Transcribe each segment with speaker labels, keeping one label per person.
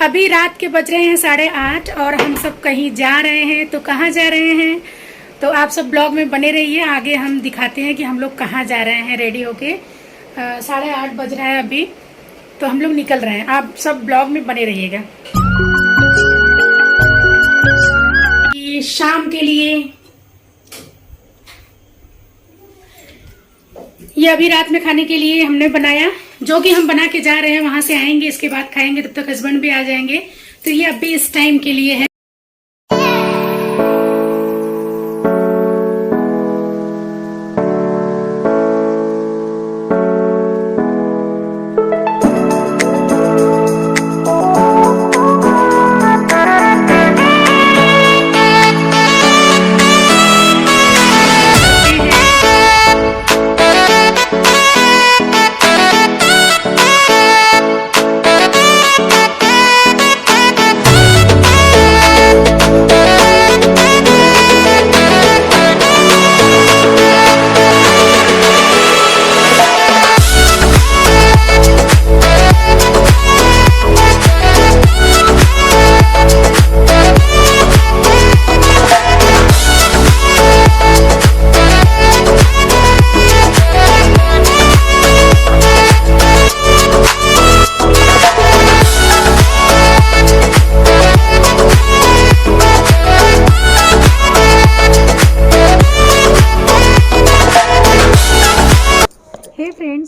Speaker 1: अभी रात के बज रहे हैं 8:30 और हम सब कहीं जा रहे हैं। तो कहाँ जा रहे हैं तो आप सब ब्लॉग में बने रहिए। आगे हम दिखाते हैं कि हम लोग कहाँ जा रहे हैं रेडी होके। 8:30 बज रहा है अभी, तो हम लोग निकल रहे हैं। आप सब ब्लॉग में बने रहिएगा। ये शाम के लिए, ये अभी रात में खाने के लिए हमने बनाया, जो कि हम बना के जा रहे हैं। वहां से आएंगे, इसके बाद खाएंगे, तब तक हस्बैंड भी आ जाएंगे। तो ये अभी इस टाइम के लिए है।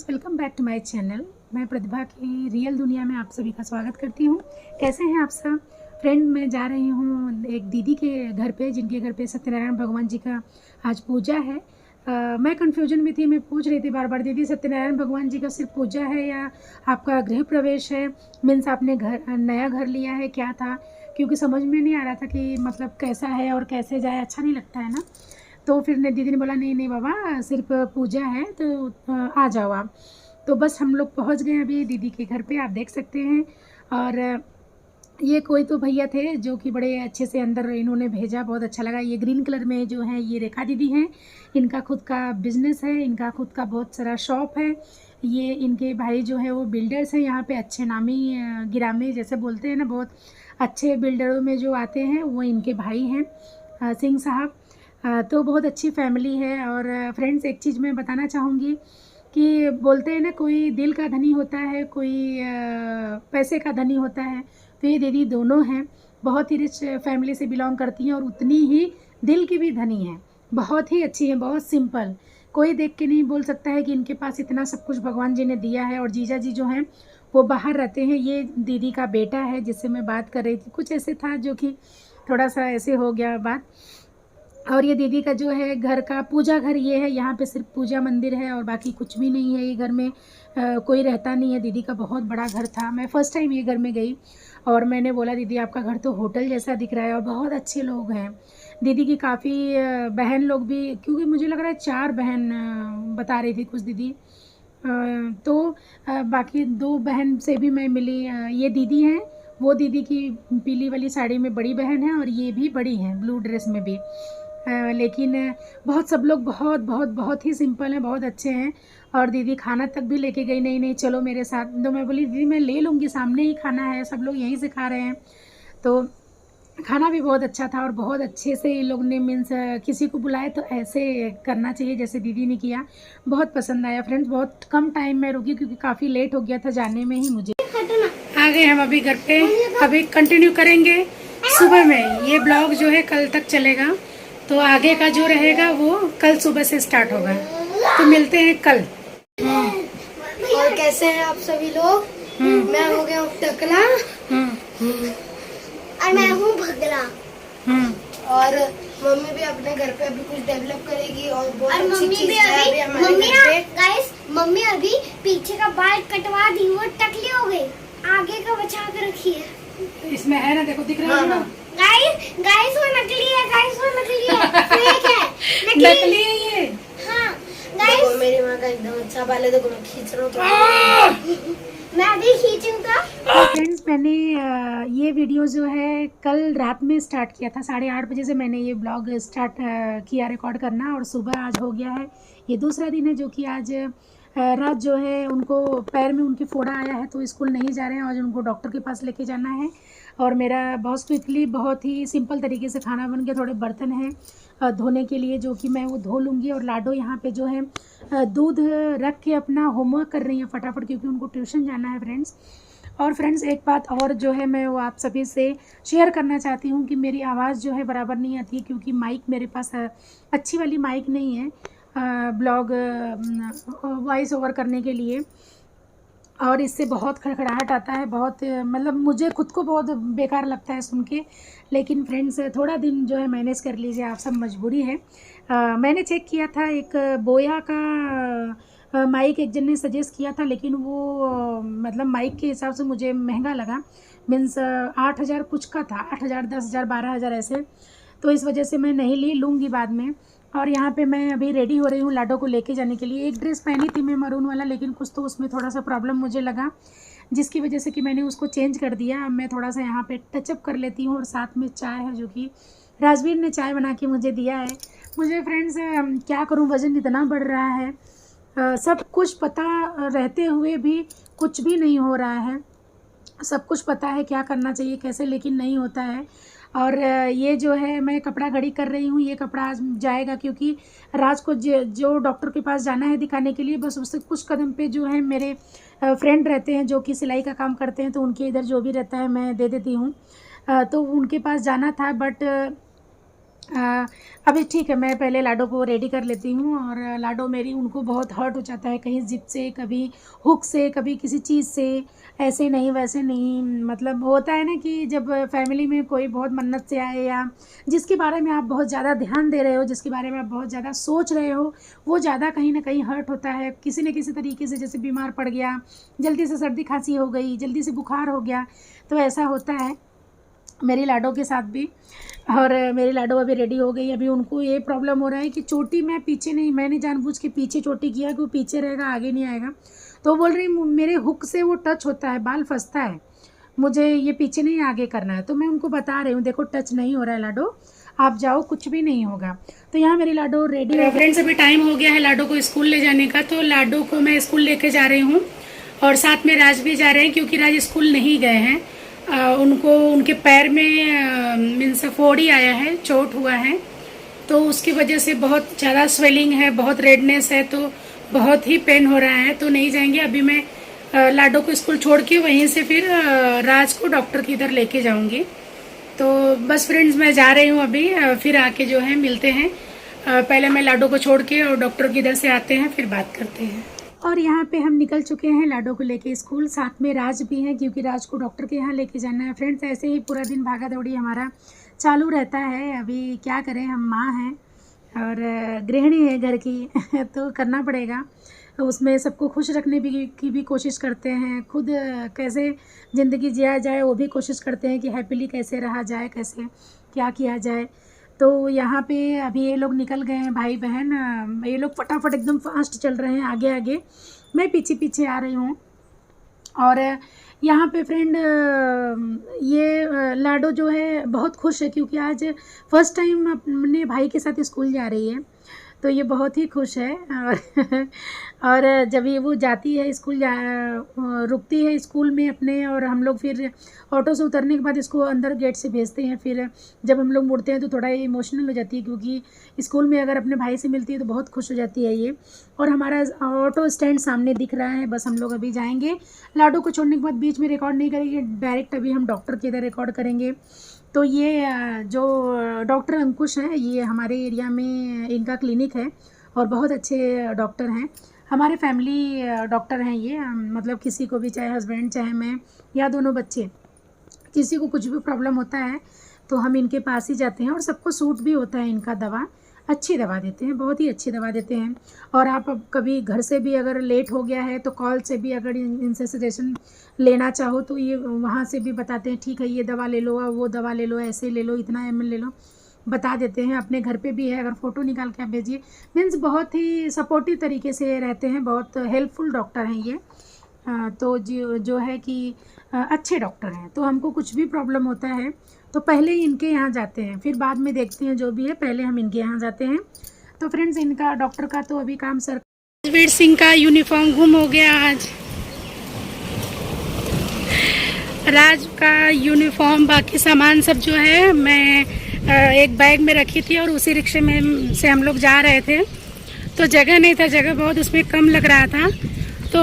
Speaker 1: Welcome back to my channel. मैं प्रतिभा की रियल दुनिया में आप सभी का स्वागत करती हूँ। कैसे हैं आप सब फ्रेंड? मैं जा रही हूँ एक दीदी के घर पे, जिनके घर पे सत्यनारायण भगवान जी का आज पूजा है। मैं कंफ्यूजन में थी, मैं पूछ रही थी बार बार, दीदी सत्यनारायण भगवान जी का सिर्फ पूजा है या आपका गृह प्रवेश है? मीन्स आपने नया घर लिया है, क्या था? क्योंकि समझ में नहीं आ रहा था कि मतलब कैसा है और कैसे जाए, अच्छा नहीं लगता है ना। तो फिर दीदी ने बोला नहीं नहीं बाबा, सिर्फ पूजा है, तो आ जाओ आप। तो बस हम लोग पहुंच गए अभी दीदी के घर पे, आप देख सकते हैं। और ये कोई तो भैया थे जो कि बड़े अच्छे से अंदर इन्होंने भेजा, बहुत अच्छा लगा। ये ग्रीन कलर में जो है ये रेखा दीदी हैं, इनका खुद का बिजनेस है, इनका खुद का बहुत सारा शॉप है। ये इनके भाई जो है वो बिल्डर्स हैं यहाँ पे, अच्छे नामी गिरामी जैसे बोलते हैं ना, बहुत अच्छे बिल्डरों में जो आते हैं वो इनके भाई हैं सिंह साहब। तो बहुत अच्छी फैमिली है। और फ्रेंड्स, एक चीज़ मैं बताना चाहूँगी कि बोलते हैं ना, कोई दिल का धनी होता है, कोई पैसे का धनी होता है। तो ये दीदी दोनों हैं, बहुत ही रिच फैमिली से बिलोंग करती हैं और उतनी ही दिल की भी धनी हैं। बहुत ही अच्छी हैं, बहुत सिंपल। कोई देख के नहीं बोल सकता है कि इनके पास इतना सब कुछ भगवान जी ने दिया है। और जीजा जी जो हैं वो बाहर रहते हैं। ये दीदी का बेटा है जिससे मैं बात कर रही थी, कुछ ऐसे था जो कि थोड़ा सा ऐसे हो गया बात। और ये दीदी का जो है घर का पूजा घर ये है, यहाँ पे सिर्फ पूजा मंदिर है और बाकी कुछ भी नहीं है। ये घर में कोई रहता नहीं है। दीदी का बहुत बड़ा घर था। मैं फ़र्स्ट टाइम ये घर में गई और मैंने बोला दीदी आपका घर तो होटल जैसा दिख रहा है, और बहुत अच्छे लोग हैं। दीदी की काफ़ी बहन लोग भी, क्योंकि मुझे लग रहा है 4 बहन बता रही थी कुछ दीदी। तो बाकी 2 बहन से भी मैं मिली। ये दीदी हैं, वो दीदी की पीली वाली साड़ी में बड़ी बहन है, और ये भी बड़ी हैं ब्लू ड्रेस में भी। लेकिन बहुत सब लोग बहुत बहुत बहुत ही सिंपल हैं, बहुत अच्छे हैं। और दीदी खाना तक भी लेके गई, नहीं नहीं चलो मेरे साथ। तो मैं बोली दीदी मैं ले लूँगी, सामने ही खाना है, सब लोग यहीं से खा रहे हैं। तो खाना भी बहुत अच्छा था और बहुत अच्छे से ये लोग ने, मीन्स किसी को बुलाए तो ऐसे करना चाहिए जैसे दीदी ने किया। बहुत पसंद आया फ्रेंड्स। बहुत कम टाइम में रुकी क्योंकि काफ़ी लेट हो गया था जाने में ही मुझे। आ गए हम अभी घर पे। अभी कंटिन्यू करेंगे सुबह में। ये ब्लॉग जो है कल तक चलेगा, तो आगे का जो रहेगा वो कल सुबह से स्टार्ट होगा। तो मिलते हैं कल।
Speaker 2: और कैसे हैं आप सभी लोग? मैं हो गया हूँ टकला और मैं हूँ भगला। और मम्मी भी अपने घर पे अभी कुछ डेवलप करेगी और बहुत अच्छी चीज है अभी हमारे घर पे।
Speaker 3: गाइस, मम्मी अभी पीछे का बाल कटवा दी, वो टकली हो गई, आगे का बचा के रखी है।
Speaker 1: इसमें है ना, देखो दिख रहा है ना।
Speaker 3: गाइस वो नकली है, गाइस वो नकली है, फेक है,
Speaker 1: नकली है ये।
Speaker 3: हाँ
Speaker 2: गाइस, मेरी माँ का एकदम अच्छा बाल है, देखो मैं खींच रहा हूँ।
Speaker 3: मैं अभी खींचूंगा।
Speaker 1: फ्रेंड्स, मैंने ये वीडियो जो है कल रात में स्टार्ट किया था। 8:30 बजे से मैंने ये ब्लॉग स्टार्ट किया रिकॉर्ड करना, और सुबह आज हो गया है। ये दूसरा दिन है जो कि आज रात जो है उनको पैर में उनकी फोड़ा आया है तो स्कूल नहीं जा रहे हैं, आज उनको डॉक्टर के पास लेके जाना है। और मेरा बहुत क्विकली, बहुत ही सिंपल तरीके से खाना बन गया। थोड़े बर्तन हैं धोने के लिए जो कि मैं वो धो लूँगी। और लाडो यहाँ पे जो है दूध रख के अपना होमवर्क कर रही है फटाफट, क्योंकि उनको ट्यूशन जाना है फ्रेंड्स। और फ्रेंड्स एक बात और जो है मैं वो आप सभी से शेयर करना चाहती हूँ कि मेरी आवाज़ जो है बराबर नहीं आती है, क्योंकि माइक मेरे पास अच्छी वाली माइक नहीं है ब्लॉग वॉइस ओवर करने के लिए, और इससे बहुत खड़खड़ाहट आता है, बहुत मतलब मुझे खुद को बहुत बेकार लगता है सुन के। लेकिन फ्रेंड्स थोड़ा दिन जो है मैनेज कर लीजिए, आप सब मजबूरी है। मैंने चेक किया था एक बोया का माइक एक जन ने सजेस्ट किया था, लेकिन वो मतलब माइक के हिसाब से मुझे महंगा लगा। मीन्स 8,000 कुछ का था, 8,000, 10,000, 12,000 ऐसे। तो इस वजह से मैं नहीं लूँगी बाद में। और यहाँ पे मैं अभी रेडी हो रही हूँ लाडो को लेके जाने के लिए। एक ड्रेस पहनी थी मैं मरून वाला, लेकिन कुछ तो उसमें थोड़ा सा प्रॉब्लम मुझे लगा, जिसकी वजह से कि मैंने उसको चेंज कर दिया। अब मैं थोड़ा सा यहाँ पे टचअप कर लेती हूँ। और साथ में चाय है जो कि राजवीर ने चाय बना के मुझे दिया है। मुझे फ्रेंड्स क्या करूँ, वज़न इतना बढ़ रहा है, सब कुछ पता रहते हुए भी कुछ भी नहीं हो रहा है। सब कुछ पता है क्या करना चाहिए कैसे, लेकिन नहीं होता है। और ये जो है मैं कपड़ा घड़ी कर रही हूँ, ये कपड़ा आज जाएगा, क्योंकि राज को जो डॉक्टर के पास जाना है दिखाने के लिए, बस उससे कुछ कदम पे जो है मेरे फ्रेंड रहते हैं जो कि सिलाई का काम करते हैं, तो उनके इधर जो भी रहता है मैं दे देती हूँ। तो उनके पास जाना था, बट अभी ठीक है, मैं पहले लाडो को रेडी कर लेती हूँ। और लाडो मेरी, उनको बहुत हर्ट हो जाता है, कहीं जिप से, कभी हुक से, कभी किसी चीज़ से, ऐसे नहीं वैसे नहीं। मतलब होता है ना कि जब फैमिली में कोई बहुत मन्नत से आए, या जिसके बारे में आप बहुत ज़्यादा ध्यान दे रहे हो, जिसके बारे में आप बहुत ज़्यादा सोच रहे हो, वो ज़्यादा कहीं ना कहीं हर्ट होता है किसी न किसी तरीके से। जैसे बीमार पड़ गया, जल्दी से सर्दी खांसी हो गई, जल्दी से बुखार हो गया, तो ऐसा होता है मेरी लाडो के साथ भी। और मेरी लाडो अभी रेडी हो गई। अभी उनको ये प्रॉब्लम हो रहा है कि चोटी मैं पीछे नहीं, मैंने जानबूझ के पीछे चोटी किया कि वो पीछे रहेगा, आगे नहीं आएगा। तो बोल रही मेरे हुक से वो टच होता है, बाल फंसता है, मुझे ये पीछे नहीं आगे करना है। तो मैं उनको बता रही हूँ देखो टच नहीं हो रहा है लाडो, आप जाओ, कुछ भी नहीं होगा। तो यहाँ मेरी लाडो रेडी है। फ्रेंड्स अभी टाइम हो गया है लाडो को स्कूल ले जाने का, तो लाडो को मैं स्कूल लेके जा रही हूँ। और साथ में राज भी जा रहे हैं, क्योंकि राज स्कूल नहीं गए हैं। उनको उनके पैर में मीन्स फोड़ी आया है, चोट हुआ है, तो उसकी वजह से बहुत ज़्यादा स्वेलिंग है, बहुत रेडनेस है, तो बहुत ही पेन हो रहा है, तो नहीं जाएंगे। अभी मैं लाडो को स्कूल छोड़ के वहीं से फिर राज को डॉक्टर की इधर लेके जाऊंगी। तो बस फ्रेंड्स मैं जा रही हूँ अभी, फिर आके जो है मिलते हैं। पहले मैं लाडो को छोड़ के और डॉक्टर की इधर से आते हैं, फिर बात करते हैं। और यहाँ पे हम निकल चुके हैं लाडो को लेके स्कूल, साथ में राज भी हैं, क्योंकि राज को डॉक्टर के यहाँ लेके जाना है। फ्रेंड्स ऐसे ही पूरा दिन भागा दौड़ी हमारा चालू रहता है। अभी क्या करें, हम माँ हैं और गृहिणी है घर की तो करना पड़ेगा। तो उसमें सबको खुश रखने की भी कोशिश करते हैं, खुद कैसे ज़िंदगी जिया जाए वो भी कोशिश करते हैं कि हैप्पीली कैसे रहा जाए, कैसे क्या किया जाए। तो यहाँ पे अभी ये लोग निकल गए हैं भाई बहन, ये लोग फटाफट एकदम फास्ट चल रहे हैं आगे आगे, मैं पीछे पीछे आ रही हूँ। और यहाँ पे फ्रेंड ये लाडो जो है बहुत खुश है, क्योंकि आज फर्स्ट टाइम अपने भाई के साथ स्कूल जा रही है, तो ये बहुत ही खुश है। और जब ये वो जाती है स्कूल, रुकती है स्कूल में अपने, और हम लोग फिर ऑटो से उतरने के बाद इसको अंदर गेट से भेजते हैं। फिर जब हम लोग मुड़ते हैं तो थोड़ा इमोशनल हो जाती है, क्योंकि स्कूल में अगर अपने भाई से मिलती है तो बहुत खुश हो जाती है ये। और हमारा ऑटो स्टैंड सामने दिख रहा है, बस हम लोग अभी जाएंगे। लाडो को छोड़ने के बाद बीच में रिकॉर्ड नहीं करेंगे, डायरेक्ट अभी हम डॉक्टर के इधर रिकॉर्ड करेंगे। तो ये जो डॉक्टर अंकुश हैं, ये हमारे एरिया में इनका क्लिनिक है, और बहुत अच्छे डॉक्टर हैं, हमारे फैमिली डॉक्टर हैं ये। मतलब किसी को भी, चाहे हस्बैंड चाहे मैं या दोनों बच्चे, किसी को कुछ भी प्रॉब्लम होता है तो हम इनके पास ही जाते हैं, और सबको सूट भी होता है इनका दवा, अच्छी दवा देते हैं, बहुत ही अच्छी दवा देते हैं। और आप कभी घर से भी अगर लेट हो गया है तो कॉल से भी अगर इनसे सजेशन लेना चाहो तो ये वहाँ से भी बताते हैं, ठीक है ये दवा ले लो, वो दवा ले लो, ऐसे ले लो, इतना ml ले लो, बता देते हैं। अपने घर पे भी है, अगर फ़ोटो निकाल के आप भेजिए। मीन्स बहुत ही सपोर्टिव तरीके से रहते हैं, बहुत हेल्पफुल डॉक्टर हैं ये। तो जो है कि अच्छे डॉक्टर हैं। तो हमको कुछ भी प्रॉब्लम होता है तो पहले ही इनके यहाँ जाते हैं, फिर बाद में देखते हैं जो भी है, पहले हम इनके यहाँ जाते हैं। तो फ्रेंड्स इनका डॉक्टर का तो अभी काम सर रणवीर सिंह का यूनिफॉर्म गुम हो गया आज। राज का यूनिफॉर्म बाकी सामान सब जो है मैं एक बैग में रखी थी और उसी रिक्शे में से हम लोग जा रहे थे, तो जगह नहीं था, जगह बहुत उसमें कम लग रहा था। तो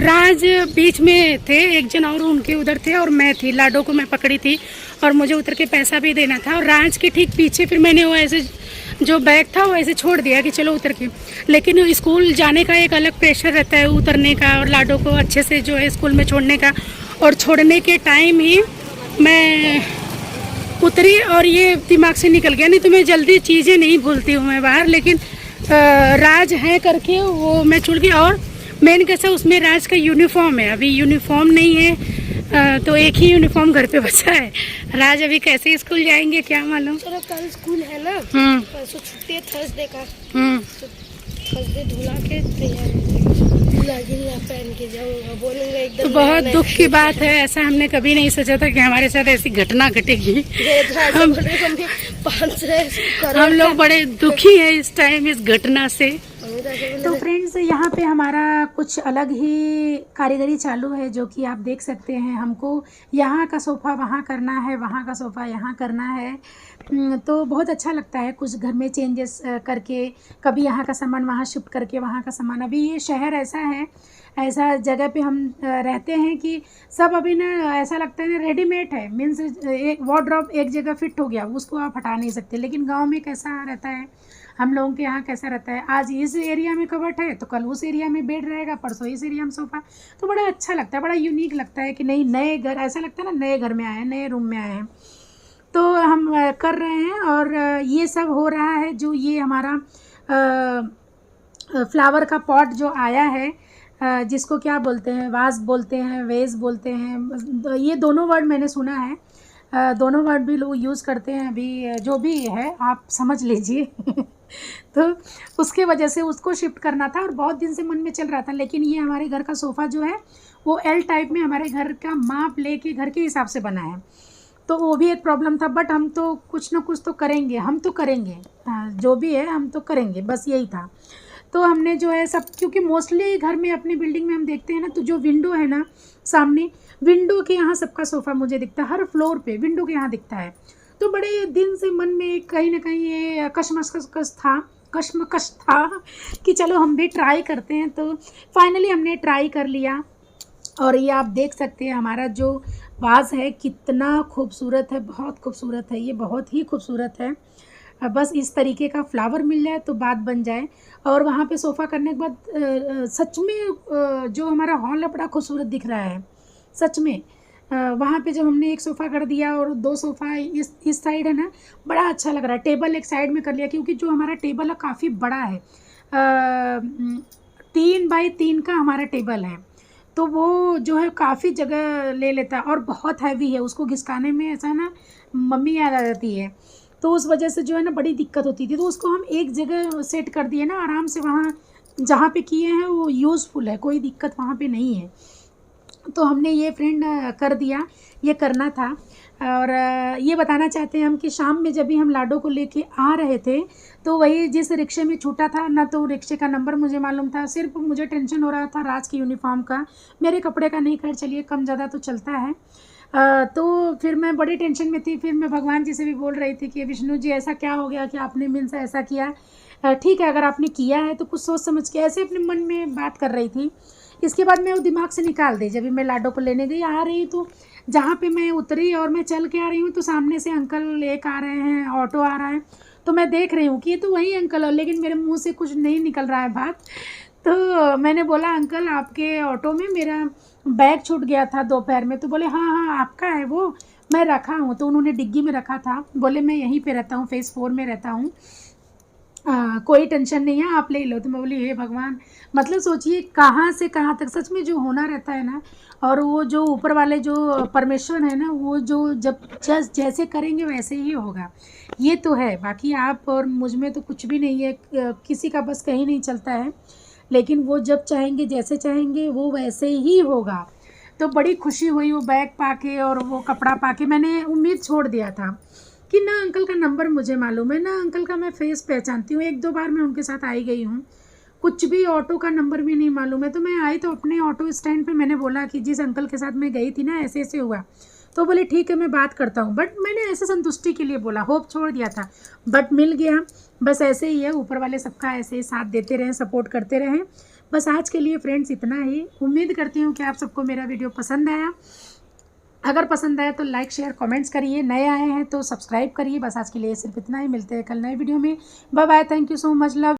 Speaker 1: राज बीच में थे, एक जन और उनके उधर थे और मैं थी, लाडो को मैं पकड़ी थी और मुझे उतर के पैसा भी देना था। और राज के ठीक पीछे फिर मैंने वो ऐसे जो बैग था वो ऐसे छोड़ दिया कि चलो उतर के, लेकिन स्कूल जाने का एक अलग प्रेशर रहता है उतरने का और लाडो को अच्छे से जो है स्कूल में छोड़ने का। और छोड़ने के टाइम ही मैं उतरी और ये दिमाग से निकल गया, नहीं तो मैं जल्दी चीज़ें नहीं भूलती हूँ मैं बाहर, लेकिन राज है करके वो मैं छूट गई। और मेन कैसा उसमें राज का यूनिफॉर्म है, अभी यूनिफॉर्म नहीं है तो एक ही यूनिफॉर्म घर पे बचा है। राज अभी कैसे स्कूल जाएंगे क्या मालूम।
Speaker 2: चलो कल स्कूल है ना, परसों छुट्टी है थर्सडे का, थर्सडे धुला के तैयार पहन के जाऊंगा, बोलूंगा एकदम।
Speaker 1: तो बहुत दुख की बात है, ऐसा हमने कभी नहीं सोचा था कि हमारे साथ ऐसी घटना घटेगी। हम लोग बड़े दुखी हैं इस टाइम इस घटना से। तो फ्रेंड्स यहाँ पे हमारा कुछ अलग ही कारीगरी चालू है, जो कि आप देख सकते हैं। हमको यहाँ का सोफ़ा वहाँ करना है, वहाँ का सोफ़ा यहाँ करना है, तो बहुत अच्छा लगता है कुछ घर में चेंजेस करके, कभी यहाँ का सामान वहाँ शिफ्ट करके वहाँ का सामान। अभी ये शहर ऐसा है, ऐसा जगह पे हम रहते हैं कि सब अभी ना ऐसा लगता है ना रेडीमेड है, मीन्स एक वार्डरोब एक जगह फिट हो गया, उसको आप हटा नहीं सकते। लेकिन गांव में कैसा रहता है, हम लोगों के यहाँ कैसा रहता है, आज इस एरिया में कबर्ट है तो कल उस एरिया में बेड रहेगा, परसों इस एरिया में सोफ़ा। तो बड़ा अच्छा लगता है, बड़ा यूनिक लगता है कि नहीं नए घर, ऐसा लगता है ना नए घर में आए हैं, नए रूम में आए हैं। तो हम कर रहे हैं और ये सब हो रहा है। जो ये हमारा फ्लावर का पॉट जो आया है, जिसको क्या बोलते हैं, वाज बोलते हैं, वेज बोलते हैं, ये दोनों वर्ड मैंने सुना है, दोनों वर्ड भी लोग यूज़ करते हैं। अभी जो भी है आप समझ लीजिए तो उसके वजह से उसको शिफ्ट करना था और बहुत दिन से मन में चल रहा था। लेकिन ये हमारे घर का सोफ़ा जो है वो एल टाइप में हमारे घर का माप लेके घर के हिसाब से बना है, तो वो भी एक प्रॉब्लम था। बट हम तो कुछ ना कुछ तो करेंगे, हम तो करेंगे, जो भी है हम तो करेंगे, बस यही था। तो हमने जो है सब, क्योंकि मोस्टली घर में अपनी बिल्डिंग में हम देखते हैं ना, तो जो विंडो है ना सामने, विंडो के यहाँ सबका सोफ़ा मुझे दिखता है, हर फ्लोर पे विंडो के यहाँ दिखता है। तो बड़े दिन से मन में कहीं ना कहीं ये कश्मकश था कि चलो हम भी ट्राई करते हैं। तो फाइनली हमने ट्राई कर लिया और ये आप देख सकते हैं हमारा जो वाज है कितना खूबसूरत है, बहुत खूबसूरत है, ये बहुत ही खूबसूरत है। बस इस तरीके का फ्लावर मिल जाए तो बात बन जाए। और वहाँ पे सोफ़ा करने के बाद सच में जो हमारा हॉल है बड़ा खूबसूरत दिख रहा है सच में। वहाँ पे जब हमने एक सोफ़ा कर दिया और दो सोफ़ा इस साइड है ना, बड़ा अच्छा लग रहा है। टेबल एक साइड में कर लिया, क्योंकि जो हमारा टेबल है काफ़ी बड़ा है, 3 बाई 3 का हमारा टेबल है, तो वो जो है काफ़ी जगह ले लेता है और बहुत हैवी है, उसको घिसकाने में ऐसा ना मम्मी याद आ जाती है, तो उस वजह से जो है ना बड़ी दिक्कत होती थी। तो उसको हम एक जगह सेट कर दिए ना, आराम से वहाँ जहाँ पे किए हैं वो यूज़फुल है, कोई दिक्कत वहाँ पे नहीं है। तो हमने ये फ्रेंड कर दिया, ये करना था। और ये बताना चाहते हैं हम कि शाम में जब भी हम लाडो को लेके आ रहे थे, तो वही जिस रिक्शे में छूटा था ना, तो रिक्शे का नंबर मुझे मालूम था, सिर्फ मुझे टेंशन हो रहा था राज की यूनिफॉर्म का, मेरे कपड़े का नहीं। खैर चलिए कम ज़्यादा तो चलता है। तो फिर मैं बड़ी टेंशन में थी। फिर मैं भगवान जी से भी बोल रही थी कि विष्णु जी ऐसा क्या हो गया कि आपने मीन से ऐसा किया, ठीक है अगर आपने किया है तो कुछ सोच समझ के, ऐसे अपने मन में बात कर रही थी। इसके बाद मैं वो दिमाग से निकाल दी। जब भी मैं लाडो को लेने गई आ रही, तो जहाँ पे मैं उतरी और मैं चल के आ रही हूँ, तो सामने से अंकल एक आ रहे हैं, ऑटो आ रहा है, तो मैं देख रही हूँ कि ये तो वही अंकल है, लेकिन मेरे मुंह से कुछ नहीं निकल रहा है बात। तो मैंने बोला अंकल आपके ऑटो में मेरा बैग छूट गया था दोपहर में। तो बोले हाँ हाँ आपका है वो, मैं रखा हूँ। तो उन्होंने डिग्गी में रखा था, बोले मैं यहीं पे रहता हूँ, फेज़ 4 में रहता हूँ, कोई टेंशन नहीं है आप ले लो। तो मैं बोली हे भगवान, मतलब सोचिए कहाँ से कहाँ तक सच में जो होना रहता है ना, और वो जो ऊपर वाले जो परमेश्वर है ना, वो जो जब जैसे करेंगे वैसे ही होगा, ये तो है। बाकी आप और मुझ में तो कुछ भी नहीं है, किसी का बस कहीं नहीं चलता है, लेकिन वो जब चाहेंगे जैसे चाहेंगे वो वैसे ही होगा। तो बड़ी खुशी हुई वो बैग पाके और वो कपड़ा पाके। मैंने उम्मीद छोड़ दिया था कि ना अंकल का नंबर मुझे मालूम है, ना अंकल का मैं फेस पहचानती हूँ, 1-2 बार मैं उनके साथ आई गई हूँ, कुछ भी ऑटो का नंबर भी नहीं मालूम है। तो मैं आई तो अपने ऑटो स्टैंड पे मैंने बोला कि जिस अंकल के साथ मैं गई थी ना ऐसे ऐसे हुआ, तो बोले ठीक है मैं बात करता हूँ। बट मैंने ऐसे संतुष्टि के लिए बोला, होप छोड़ दिया था, बट मिल गया। बस ऐसे ही है, ऊपर वाले सबका ऐसे ही साथ देते रहें, सपोर्ट करते रहें। बस आज के लिए फ्रेंड्स इतना ही। उम्मीद करती हूँ कि आप सबको मेरा वीडियो पसंद आया। अगर पसंद आया तो लाइक शेयर कमेंट्स करिए, नए आए हैं तो सब्सक्राइब करिए। बस आज के लिए सिर्फ इतना ही, मिलते हैं कल नए वीडियो में। Bye bye, thank you so much, love.